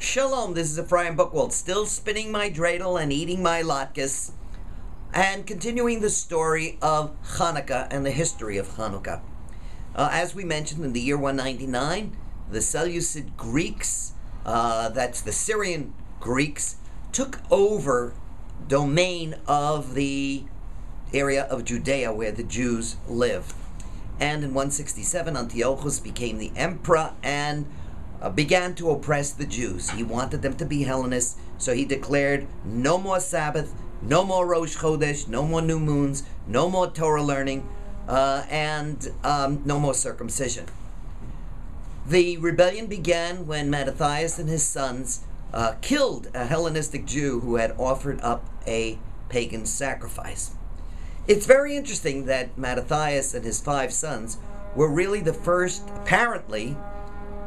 Shalom, this is Ephraim Buchwald, still spinning my dreidel and eating my latkes, and continuing the story of Chanukah and the history of Chanukah. As we mentioned, in the year 199, the Seleucid Greeks, that's the Syrian Greeks, took over domain of the area of Judea where the Jews lived. And in 167, Antiochus became the emperor and began to oppress the Jews. He wanted them to be Hellenists, so he declared no more Sabbath, no more Rosh Chodesh, no more new moons, no more Torah learning, and no more circumcision. The rebellion began when Mattathias and his sons killed a Hellenistic Jew who had offered up a pagan sacrifice. It's very interesting that Mattathias and his 5 sons were really the first, apparently,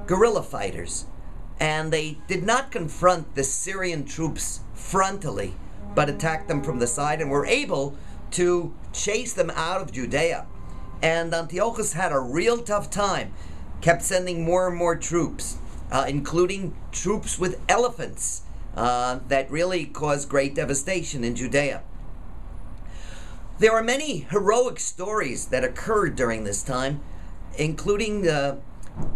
guerrilla fighters, and they did not confront the Syrian troops frontally, but attacked them from the side and were able to chase them out of Judea. And Antiochus had a real tough time, kept sending more and more troops, including troops with elephants that really caused great devastation in Judea. There are many heroic stories that occurred during this time, including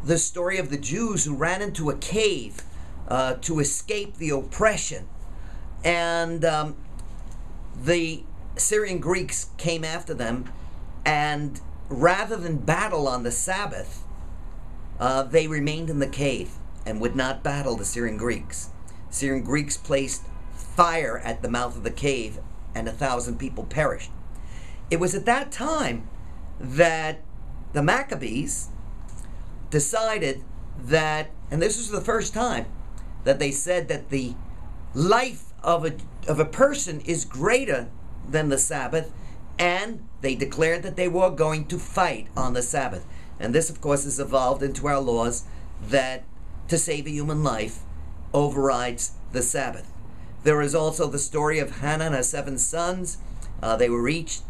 the story of the Jews who ran into a cave to escape the oppression. And the Syrian Greeks came after them, and rather than battle on the Sabbath, they remained in the cave and would not battle the Syrian Greeks. Syrian Greeks placed fire at the mouth of the cave, and 1,000 people perished. It was at that time that the Maccabbees decided that, and this was the first time that they said that the life of a person is greater than the Sabbath, and they declared that they were going to fight on the Sabbath. And this, of course, has evolved into our laws that to save a human life overrides the Sabbath. There is also the story of Hannah and her 7 sons. They were each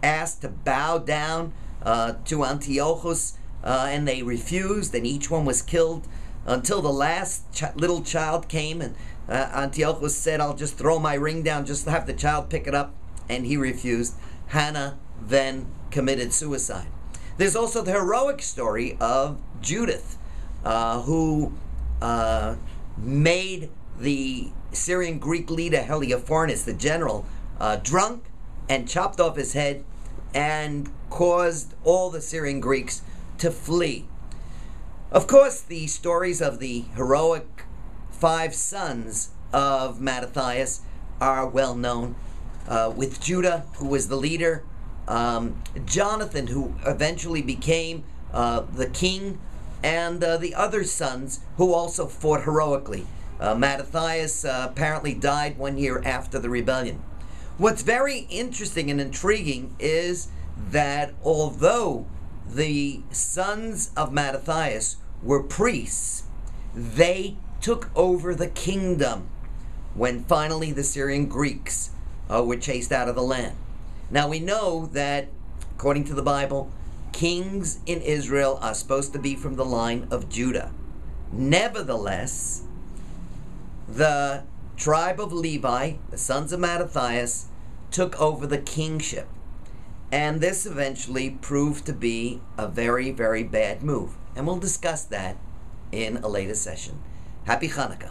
asked to bow down to Antiochus, and they refused, and each one was killed until the last little child came, and Antiochus said, "I'll just throw my ring down, just have the child pick it up," and he refused. Hannah then committed suicide. There's also the heroic story of Judith, who made the Syrian Greek leader Heliopharnes, the general, drunk, and chopped off his head and caused all the Syrian Greeks to flee. Of course, the stories of the heroic 5 sons of Mattathias are well known, with Judah, who was the leader, Jonathan, who eventually became the king, and the other sons who also fought heroically. Mattathias apparently died 1 year after the rebellion. What's very interesting and intriguing is that although the sons of Mattathias were priests, they took over the kingdom when finally the Syrian Greeks were chased out of the land. Now we know that, according to the Bible, kings in Israel are supposed to be from the line of Judah. Nevertheless, the tribe of Levi, the sons of Mattathias, took over the kingship. And this eventually proved to be a very, very bad move. And we'll discuss that in a later session. Happy Chanukah.